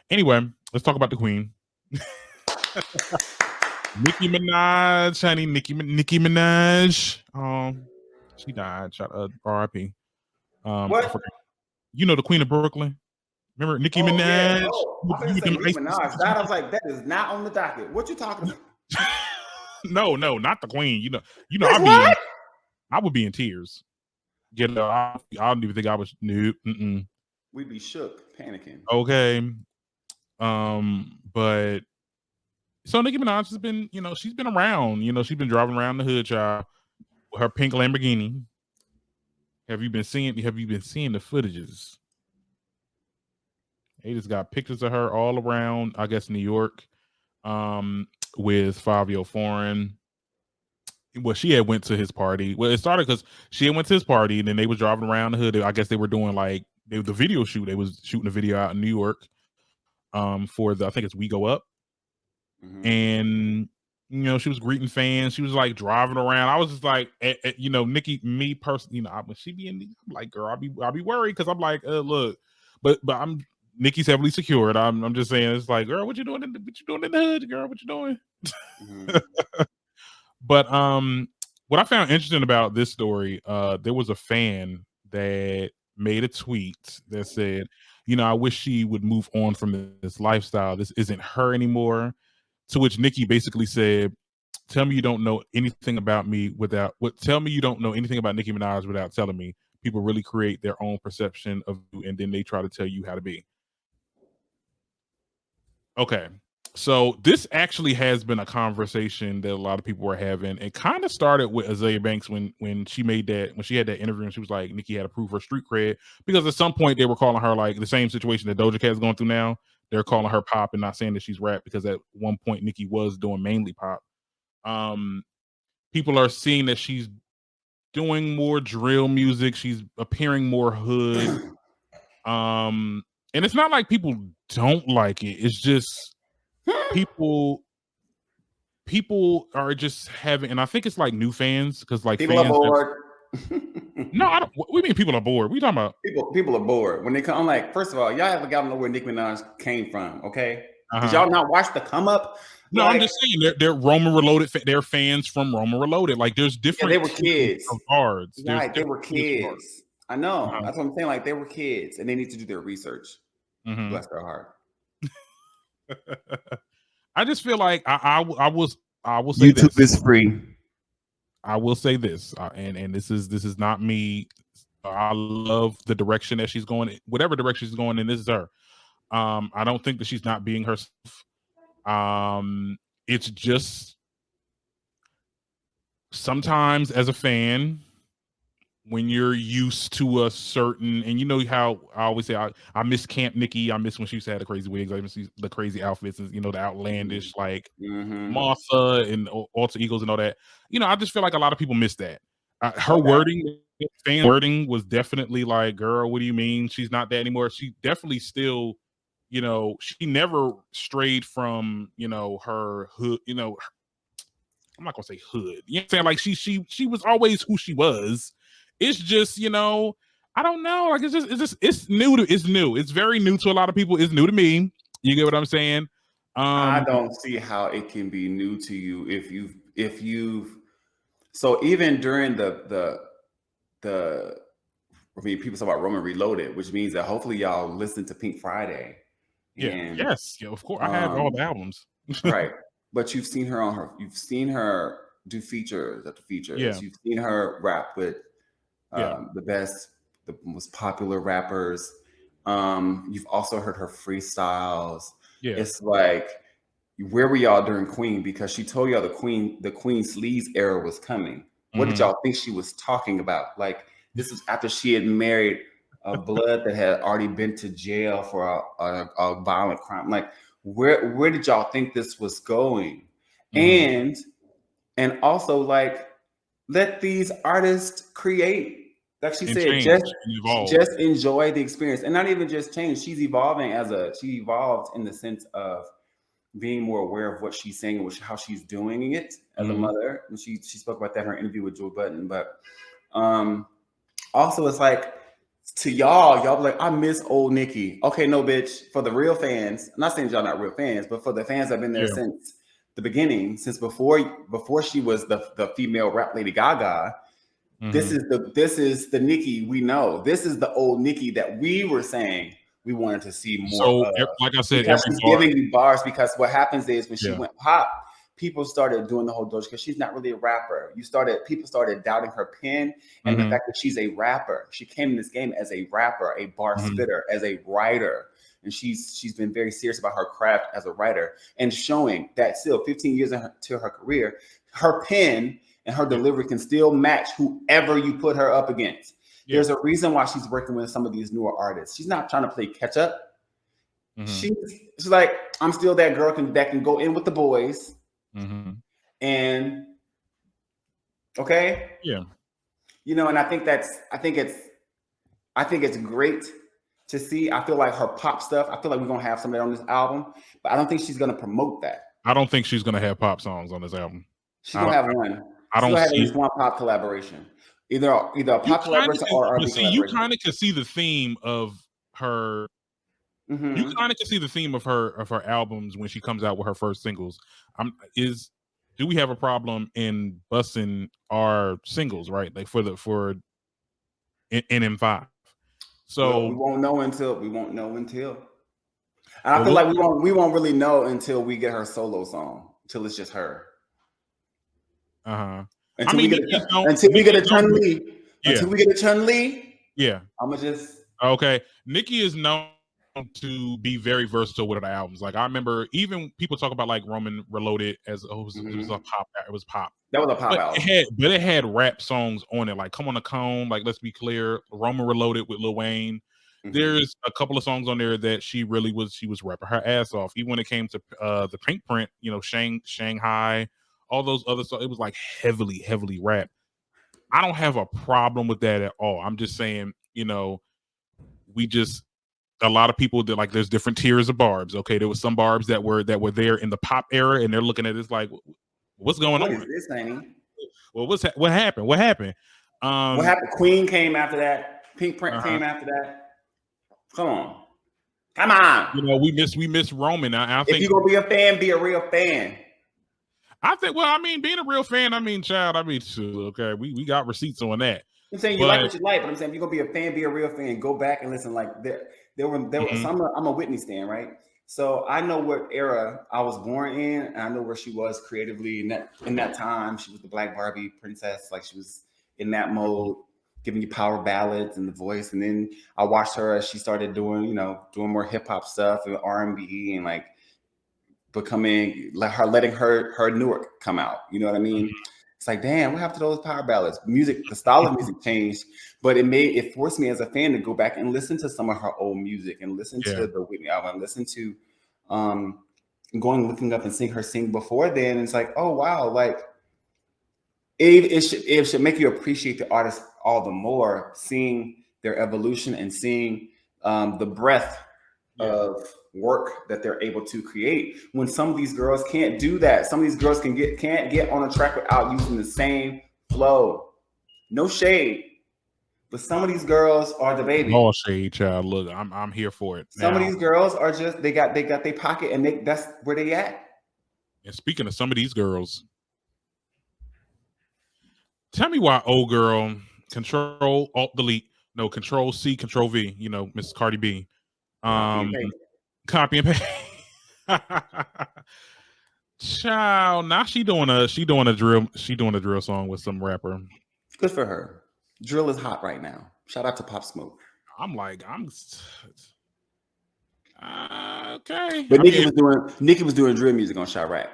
Anyway, let's talk about the queen. Nicki Minaj, honey, Nicki Minaj. She died. Shot R.I.P. I What? forgot. You know the Queen of Brooklyn. Remember Nicki Oh yeah. Minaj? Oh, I'm You gonna with say them Nicki ice Minaj. That I was like, that is not on the docket. What you talking about? No, not the Queen. That's what? I would be in tears. I don't even think I was new. We'd be shook, panicking. Okay. But so Nicki Minaj has been, she's been around. She's been driving around the hood, child, with her pink Lamborghini. Have you been seeing the footages? They just got pictures of her all around, I guess, New York, with Fivio Foreign. Well, she had went to his party. Well, it started because she had went to his party, and then they was driving around the hood. I guess they were doing the video shoot. They was shooting a video out in New York, for I think it's We Go Up, and she was greeting fans. She was like driving around. I was just like, Nikki, me personally, when she be in, I'm like, girl, I'll be worried because I'm like, look, but I'm Nikki's heavily secured. I'm just saying, it's like, girl, what you doing in the hood, girl? What you doing? But what I found interesting about this story, there was a fan that made a tweet that said, I wish she would move on from this lifestyle. This isn't her anymore. To which Nikki basically said, tell me you don't know anything about me tell me you don't know anything about Nicki Minaj without telling me. People really create their own perception of you and then they try to tell you how to be. Okay. So this actually has been a conversation that a lot of people were having. It kind of started with Azalea Banks when she had that interview and she was like, Nicki had to prove her street cred, because at some point they were calling her like the same situation that Doja Cat is going through now. They're calling her pop and not saying that she's rap, because at one point Nicki was doing mainly pop. People are seeing that she's doing more drill music. She's appearing more hood. And it's not like people don't like it. It's just people are just having, and I think it's like new fans, because like people fans are bored. No, I don't. What do you mean people are bored? What are you talking about? People are bored when they come. I'm like, first of all, y'all haven't got to know where Nicki Minaj came from, okay? Did y'all not watch the come up? No, I'm just saying they're Roma Reloaded. They're fans from Roma Reloaded. Like there's different. Yeah, they were kids. Of guards. Right, they were kids. I know. That's what I'm saying. Like they were kids, and they need to do their research. Bless their heart. I just feel like I will say YouTube this. is free. I will say this, and this is not me. I love the direction that she's going. Whatever direction she's going in, this is her. I don't think that she's not being herself. It's just sometimes as a fan, when you're used to a certain, and you know how I always say, I miss Camp Nikki. I miss when she used to have the crazy wigs. I miss the crazy outfits and the outlandish like Martha and alter egos and all that. I just feel like a lot of people miss that. Her wording, fan wording, was definitely like, "Girl, what do you mean she's not that anymore?" She definitely still, she never strayed from her hood. I'm not gonna say hood. You know what I'm saying? Like she was always who she was. It's just, I don't know. Like it's new. It's new. It's very new to a lot of people. It's new to me. You get what I'm saying? I don't see how it can be new to you if you've so even during the I mean, people talk about Roman Reloaded, which means that hopefully y'all listen to Pink Friday. And, yes, of course. I have all the albums. Right. But you've seen her do features after features. Yeah. You've seen her rap with the most popular rappers. You've also heard her freestyles. Yeah. It's like, where were y'all during Queen? Because she told y'all the Queen Sleaze era was coming. What did y'all think she was talking about? Like, this was after she had married a blood that had already been to jail for a violent crime. Like, where did y'all think this was going? And also, like, let these artists create. Like she said, just enjoy the experience, and not even just change. She evolved in the sense of being more aware of what she's saying and how she's doing it as a mother. And she spoke about that in her interview with Joe Budden. But also, it's like, to y'all be like, I miss old Nicki. Okay, no, bitch. For the real fans, I'm not saying y'all not real fans, but for the fans that have been there since the beginning, since before she was the female rap Lady Gaga, this is the Nicki we know. This is the old Nicki that we were saying we wanted to see more So, of. like I said, because every she's bar, giving you bars. Because what happens is when she went pop, people started doing the whole Doja because she's not really a rapper. People started doubting her pen and the fact that she's a rapper. She came in this game as a rapper, a bar spitter, as a writer. And she's been very serious about her craft as a writer and showing that still 15 years into her career, her pen and her delivery can still match whoever you put her up against. There's a reason why she's working with some of these newer artists. She's not trying to play catch up. She's like, I'm still that girl that can go in with the boys. And okay, and I think it's great to see. I feel like her pop stuff. I feel like we're gonna have some of that on this album, but I don't think she's gonna promote that. I don't think she's gonna have pop songs on this album. She's gonna have one. I don't have see at least one pop collaboration, either a pop collaboration or R&B collaboration. You kind of can see the theme of her. You kind of can see the theme of her albums when she comes out with her first singles. Do we have a problem in busting our singles, right? Like for NM5. So we won't know until. And I feel like we won't really know until we get her solo song. Until it's just her. Until we get a Chun-Li. Until we get a Chun-Li. Yeah. I'ma just okay. Nicki is known to be very versatile with her albums. Like I remember even people talk about like Roman Reloaded as it was a pop. It was pop. That was a pop album. It had rap songs on it, like Come on the Cone, like Let's Be Clear, Roman Reloaded with Lil Wayne. There's a couple of songs on there that she was rapping her ass off. Even when it came to the Pink Print, Shanghai, all those other songs, it was like heavily rap. I don't have a problem with that at all. I'm just saying, a lot of people that like there's different tiers of barbs. Okay, there was some barbs that were there in the pop era, and they're looking at this like, what's going on? What is this thing? Well, what happened? What happened? What happened? Queen came after that. Pink Print came after that. Come on. We miss Roman. I think if you're gonna be a fan, be a real fan. I think. Well, I mean, being a real fan. Okay, we got receipts on that. I'm saying you like what you like, but I'm saying if you're gonna be a fan, be a real fan. Go back and listen. Like there were. So I'm a Whitney stan, right? So I know what era I was born in, and I know where she was creatively in that time. She was the Black Barbie princess, like she was in that mode, giving you power ballads and the voice. And then I watched her as she started doing more hip hop stuff and R&B and like letting her Newark come out. You know what I mean? It's like, damn, what happened to those power ballads? The style of music changed, but it forced me as a fan to go back and listen to some of her old music and listen to the Whitney album, listen to looking up and seeing her sing before then. And it's like, oh wow, like it should make you appreciate the artist all the more, seeing their evolution and seeing the breadth of work that they're able to create. When some of these girls can't do that, some of these girls can't get on a track without using the same flow. No shade, but some of these girls are the baby. No shade, child. Look, I'm here for it. Some of these girls are just they got their pocket and that's where they at. And speaking of some of these girls, tell me why old girl Control Alt Delete, no Control C Control V, Miss Cardi B, copy and paste. Child, now she doing a drill song with some rapper. Good for her. Drill is hot right now. Shout out to Pop Smoke. Okay. But Nicki was doing drill music on Chirac.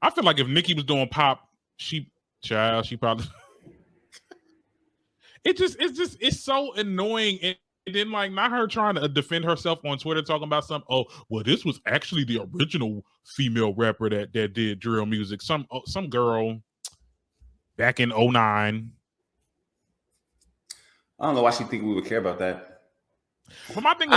I feel like if Nicki was doing pop, she probably. It's so annoying. And then like not her trying to defend herself on Twitter talking about this was actually the original female rapper that did drill music. Some girl back in 2009. I don't know why she think we would care about that. But my thing is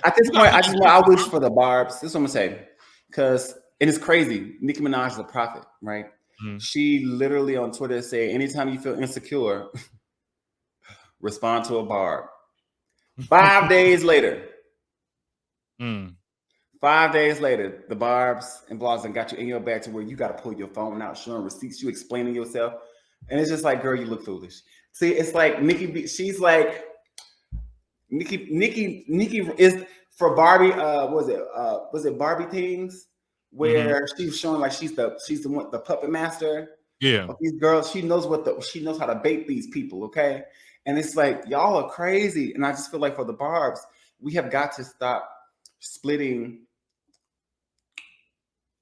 at this point, I wish for the barbs. This is what I'm gonna say. Because it's crazy. Nicki Minaj is a prophet, right? Mm-hmm. She literally on Twitter say, anytime you feel insecure, respond to a barb. 5 days later, Mm. 5 days later, the Barbs and blogs and got you in your bag to where you got to pull your phone out, showing receipts, you explaining yourself, and it's just like, girl, you look foolish. See, it's like Nicki. She's like Nicki is for Barbie. Was it Barbie things Mm-hmm. where she was showing like she's the one, the puppet master Yeah. of these girls. She knows she knows how to bait these people. Okay, and it's like y'all are crazy, and I just feel like for the Barbs, we have got to stop splitting.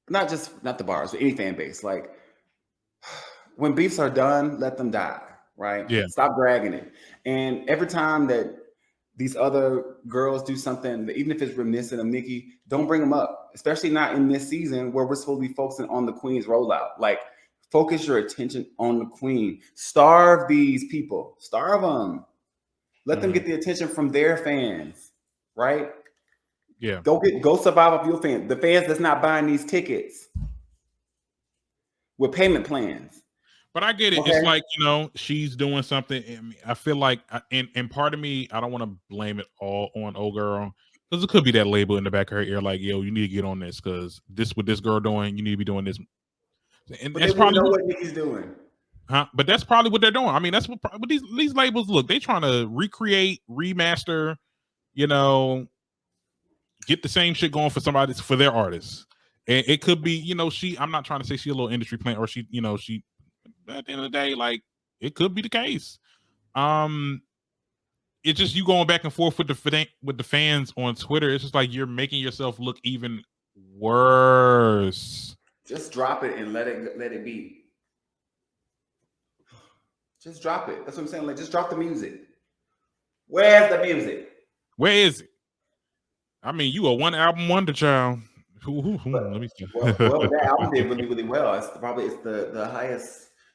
Not the Barbs, but any fan base. Like when beefs are done, let them die. Right? Yeah. Stop dragging it. And every time that these other girls do something, even if it's reminiscent of Nicki, don't bring them up, especially not in this season where we're supposed to be focusing on the Queen's rollout. Like, focus your attention on the Queen. Starve these people, starve them. Let them Mm-hmm. get the attention from their fans, right? Yeah. Go survive off your fans, the fans that's not buying these tickets with payment plans. But I get it. It's Okay, like, she's doing something. I mean, I feel like, and part of me, I don't want to blame it all on old girl, because it could be that label in the back of her ear, like, yo, you need to get on this, because this what this girl doing, you need to be doing this, and but they that's wouldn't probably know what, what Nicki's doing. huh? But that's probably what they're doing. I mean, that's what these labels look. They trying to recreate, remaster, you know, get the same shit going for their artists. And it could be, I'm not trying to say she's a little industry plant, or she at the end of the day, like, it could be the case. It's just you going back and forth with the fans on Twitter. It's just like you're making yourself look even worse. Just drop it and let it be. Just drop it. That's what I'm saying. Like, just drop the music. Where's the music? Where is it? I mean, you a one album wonder, child. But, Let me see. well, that album did really, really well. It's the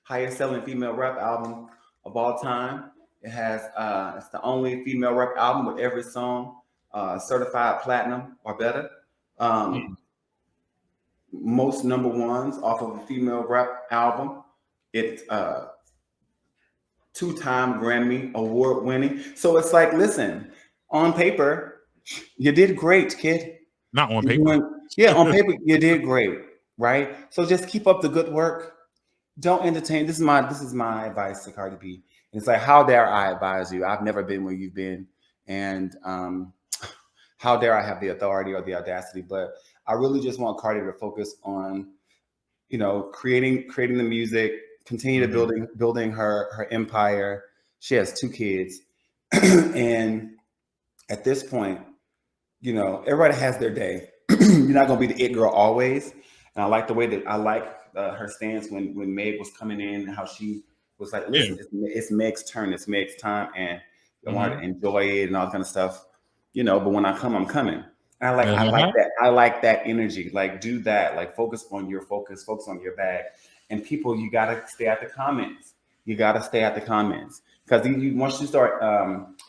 highest selling female rap album of all time. It has it's the only female rap album with every song certified platinum or better. Um, Most number ones off of a female rap album. It's two-time Grammy award winning. So it's like, listen, on paper, you did great, kid. Not on You're paper. yeah, on paper, you did great, right? So just keep up the good work. Don't entertain. This is my advice to Cardi B. It's like, how dare I advise you? I've never been where you've been, and how dare I have the authority or the audacity? But I really just want Cardi to focus on, creating the music, continue to building her empire. She has 2 kids, and at this point, everybody has their day. You're not gonna be the it girl always. And I like the way that I like her stance when Meg was coming in, and how she was like, "Listen, it's Meg's turn. It's Meg's time, and I want her to enjoy it and all that kind of stuff." But when I come, I'm coming. And I like that. I like that energy. Like, do that. Like, focus on your focus on your bag. And people, you gotta stay at the comments. You gotta stay at the comments, because once you start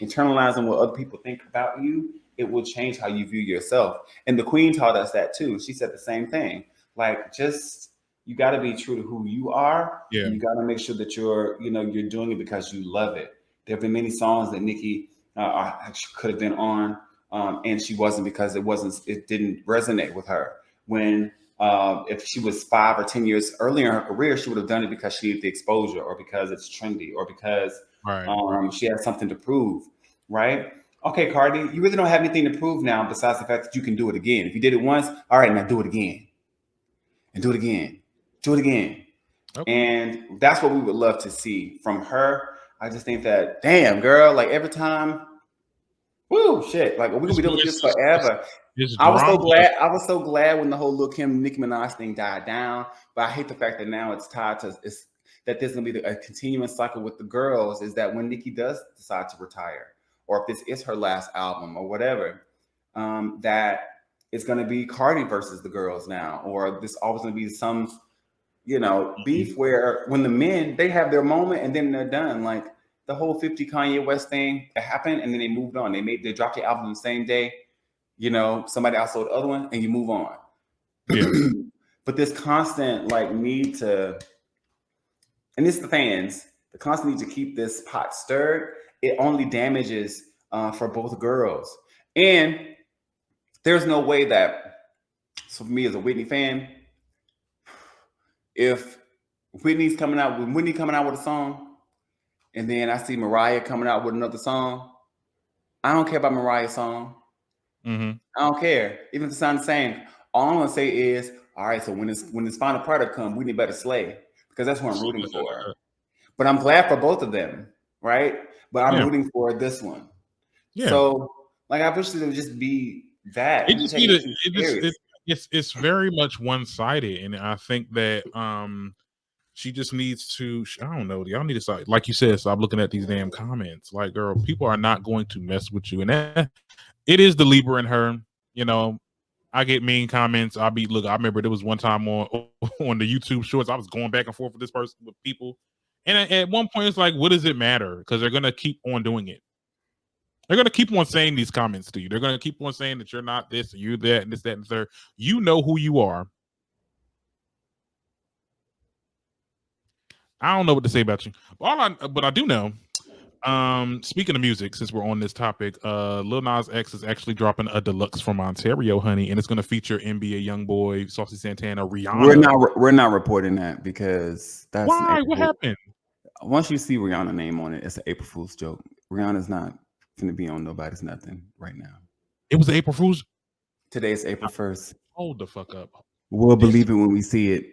internalizing what other people think about you, it will change how you view yourself. And the Queen taught us that too. She said the same thing. Like, just, you got to be true to who you are. Yeah. And you got to make sure that you're doing it because you love it. There have been many songs that Nicki could have been on, and she wasn't, because it didn't resonate with her. When if she was 5 or 10 years earlier in her career, she would have done it because she needed the exposure, or because it's trendy, or because she has something to prove, right? Okay, Cardi, you really don't have anything to prove now besides the fact that you can do it again. If you did it once, all right, now do it again. And do it again. Do it again. Okay. And that's what we would love to see from her. I just think that, damn, girl, like, every time, woo, shit, like, we're going to be doing this forever. I was so glad when the whole Lil' Kim Nicki Minaj thing died down, but I hate the fact that now it's tied to, that there's going to be a continuing cycle with the girls, is that when Nicki does decide to retire, or if this is her last album or whatever, that it's going to be Cardi versus the girls now, or this always going to be some, beef where when the men, they have their moment and then they're done. Like the whole 50 Kanye West thing that happened, and then they moved on. They dropped the album the same day. Somebody else sold the other one, and you move on. Yeah. But this constant need to, and it's the fans, the constant need to keep this pot stirred. It only damages for both girls. And there's no way that, so for me as a Whitney fan, if Whitney coming out with a song, and then I see Mariah coming out with another song, I don't care about Mariah's song. Mm-hmm. I don't care, even if it sounds the same. All I'm gonna say is, all right. So when this final product comes, Whitney better slay, because that's what I'm rooting for. But I'm glad for both of them, right? But I'm rooting for this one. Yeah. So like, I wish it would just be that. It just need it's very much one-sided, and I think that she just needs to, I don't know, y'all need to start, like you said, stop looking at these damn comments. Like, girl, people are not going to mess with you, and that, it is the Libra in her. You know, I get mean comments. I remember there was one time on the YouTube shorts, I was going back and forth with this person, with people, and at one point it's like, what does it matter? Because they're gonna keep on doing it. They're going to keep on saying these comments to you. They're going to keep on saying that you're not this, or you're that, and this, that, and the third. You know who you are. I don't know what to say about you. But I do know, speaking of music, since we're on this topic, Lil Nas X is actually dropping a deluxe from Ontario, honey, and it's going to feature NBA YoungBoy, Saucy Santana, Rihanna. We're not reporting that, because that's why? What happened? Once you see Rihanna name on it, it's an April Fool's joke. Rihanna's not going to be on nobody's nothing right now. It was April Fool's. Today is April 1st. Hold the fuck up. We'll believe it when we see it.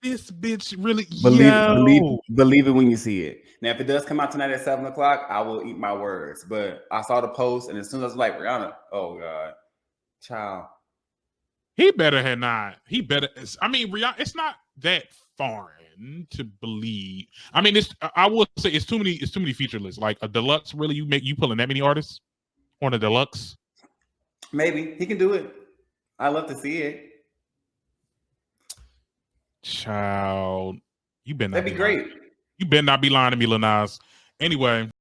This bitch really believe it when you see it. Now, if it does come out tonight at 7:00, I will eat my words. But I saw the post, and as soon as I was like, Rihanna, oh God, child. He better have not. He better. I mean, Rihanna, it's not that foreign to believe. I mean, I will say it's too many feature lists. Like a deluxe, really, you pulling that many artists on a deluxe? Maybe he can do it. I love to see it. Child, you better not. That'd be great. You better not be lying to me, Lil Nas. Anyway.